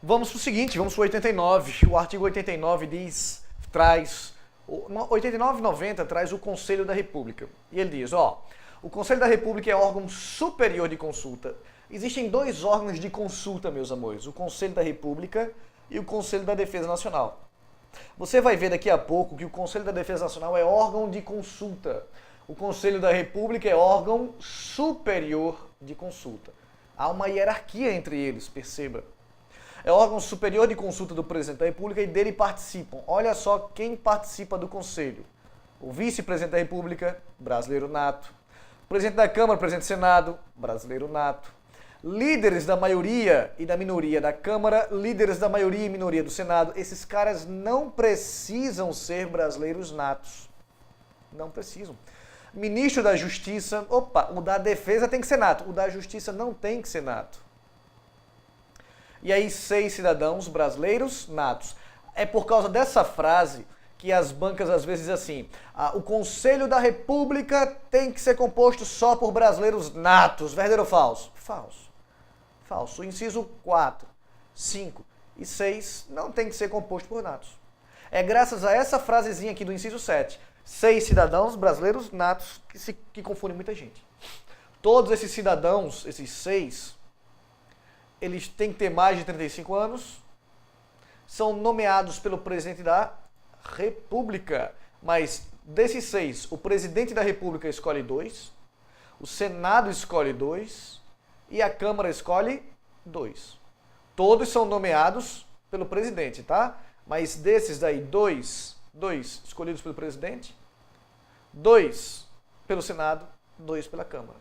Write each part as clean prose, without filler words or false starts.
Vamos para o seguinte, vamos para o 89. O artigo 89 traz... 89 e 90 traz o Conselho da República. E ele diz, o Conselho da República é órgão superior de consulta. Existem dois órgãos de consulta, meus amores, o Conselho da República e o Conselho da Defesa Nacional. Você vai ver daqui a pouco que o Conselho da Defesa Nacional é órgão de consulta. O Conselho da República é órgão superior de consulta. Há uma hierarquia entre eles, perceba. É órgão superior de consulta do Presidente da República e dele participam. Olha só quem participa do Conselho. O Vice-Presidente da República, brasileiro nato. O Presidente da Câmara, Presidente do Senado, brasileiro nato. Líderes da maioria e da minoria da Câmara, líderes da maioria e minoria do Senado. Esses caras não precisam ser brasileiros natos. Não precisam. Ministro da Justiça, o da Defesa tem que ser nato. O da Justiça não tem que ser nato. E aí 6 cidadãos brasileiros natos. É por causa dessa frase que as bancas às vezes dizem assim, o Conselho da República tem que ser composto só por brasileiros natos. Verdadeiro ou falso? Falso. Falso. O inciso 4, 5 e 6 não tem que ser composto por natos. É graças a essa frasezinha aqui do inciso 7. 6 cidadãos brasileiros natos que confundem muita gente. Todos esses cidadãos, esses 6... eles têm que ter mais de 35 anos, são nomeados pelo Presidente da República, mas desses 6, o Presidente da República escolhe 2, o Senado escolhe 2 e a Câmara escolhe 2. Todos são nomeados pelo Presidente, tá? Mas desses daí, 2 escolhidos pelo Presidente, 2 pelo Senado, 2 pela Câmara.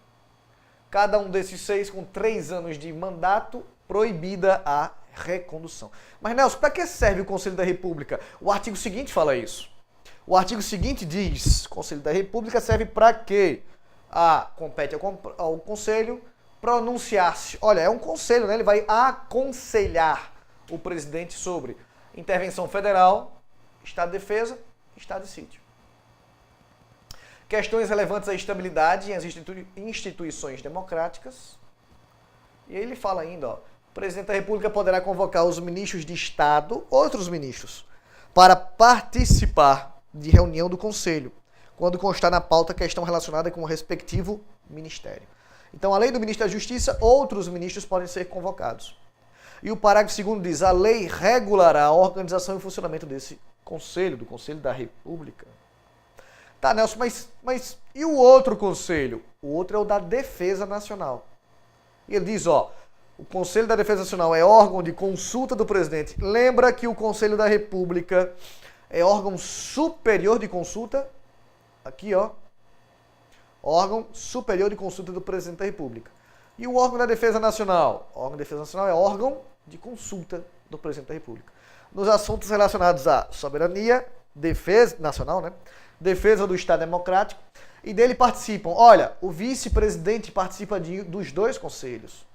Cada um desses 6 com 3 anos de mandato, proibida a recondução. Mas, Nelson, para que serve o Conselho da República? O artigo seguinte fala isso. O artigo seguinte diz, o Conselho da República serve para quê? Compete ao Conselho pronunciar-se. Olha, é um conselho, né? Ele vai aconselhar o presidente sobre intervenção federal, estado de defesa, estado de sítio. Questões relevantes à estabilidade em as instituições democráticas. E ele fala ainda, o Presidente da República poderá convocar os ministros de Estado, outros ministros, para participar de reunião do Conselho, quando constar na pauta questão relacionada com o respectivo ministério. Então, além do ministro da Justiça, outros ministros podem ser convocados. E o parágrafo 2º diz, a lei regulará a organização e funcionamento desse Conselho, do Conselho da República. Tá, Nelson, mas e o outro conselho? O outro é o da Defesa Nacional. E ele diz, o Conselho da Defesa Nacional é órgão de consulta do presidente. Lembra que o Conselho da República é órgão superior de consulta? Aqui, órgão superior de consulta do presidente da República. E o órgão da Defesa Nacional? O órgão da Defesa Nacional é órgão de consulta do presidente da República. Nos assuntos relacionados à soberania, defesa nacional, né? Defesa do Estado Democrático, e dele participam, o vice-presidente participa dos 2 conselhos,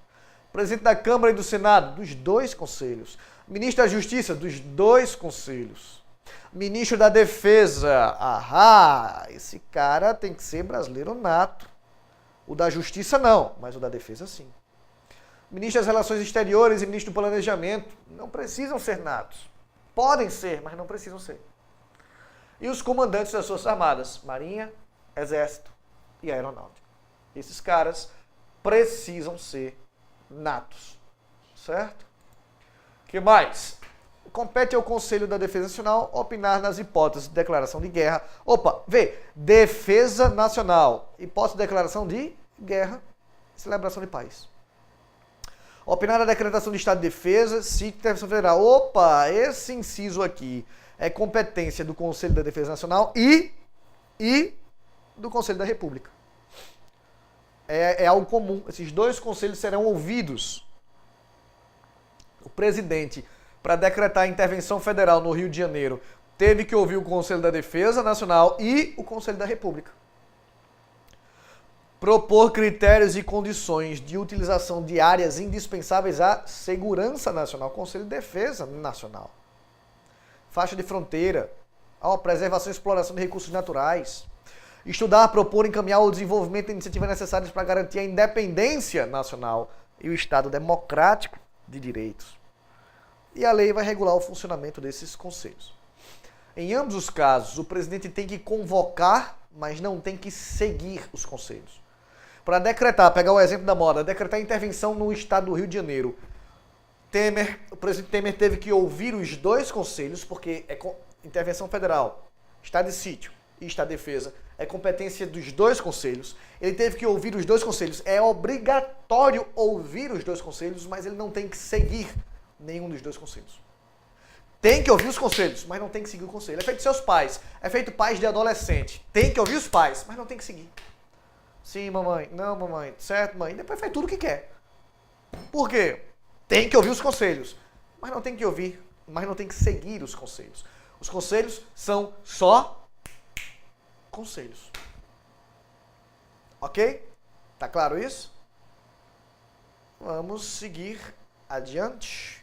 o presidente da Câmara e do Senado, dos 2 conselhos, ministro da Justiça, dos 2 conselhos, ministro da Defesa, esse cara tem que ser brasileiro nato, o da Justiça não, mas o da Defesa sim. Ministro das Relações Exteriores e ministro do Planejamento não precisam ser natos, podem ser, mas não precisam ser. E os comandantes das Forças Armadas, Marinha, Exército e Aeronáutica. Esses caras precisam ser natos, certo? O que mais? Compete ao Conselho da Defesa Nacional opinar nas hipóteses de declaração de guerra. Defesa Nacional, hipótese de declaração de guerra, celebração de paz. Opinar na decretação de estado de defesa, sítio e intervenção federal. Esse inciso aqui é competência do Conselho da Defesa Nacional e do Conselho da República. É algo comum. Esses 2 conselhos serão ouvidos. O presidente, para decretar a intervenção federal no Rio de Janeiro, teve que ouvir o Conselho da Defesa Nacional e o Conselho da República. Propor critérios e condições de utilização de áreas indispensáveis à segurança nacional. Conselho de Defesa Nacional. Faixa de fronteira, preservação e exploração de recursos naturais, estudar, propor, encaminhar o desenvolvimento de iniciativas necessárias para garantir a independência nacional e o Estado democrático de direitos. e a lei vai regular o funcionamento desses conselhos. Em ambos os casos, o presidente tem que convocar, mas não tem que seguir os conselhos. Para decretar, pegar o exemplo da moda, decretar intervenção no estado do Rio de Janeiro. O presidente Temer teve que ouvir os dois conselhos, porque é intervenção federal, estado de sítio e estado de defesa, é competência dos dois conselhos. Ele teve que ouvir os dois conselhos. É obrigatório ouvir os dois conselhos, mas ele não tem que seguir nenhum dos dois conselhos. Tem que ouvir os conselhos, mas não tem que seguir o conselho. É feito seus pais, é feito pais de adolescente. Tem que ouvir os pais, mas não tem que seguir. Sim, mamãe. Não, mamãe. Certo, mãe. Depois faz tudo o que quer. Por quê? Tem que ouvir os conselhos, mas não tem que ouvir, mas não tem que seguir os conselhos. Os conselhos são só conselhos. Ok? Tá claro isso? Vamos seguir adiante.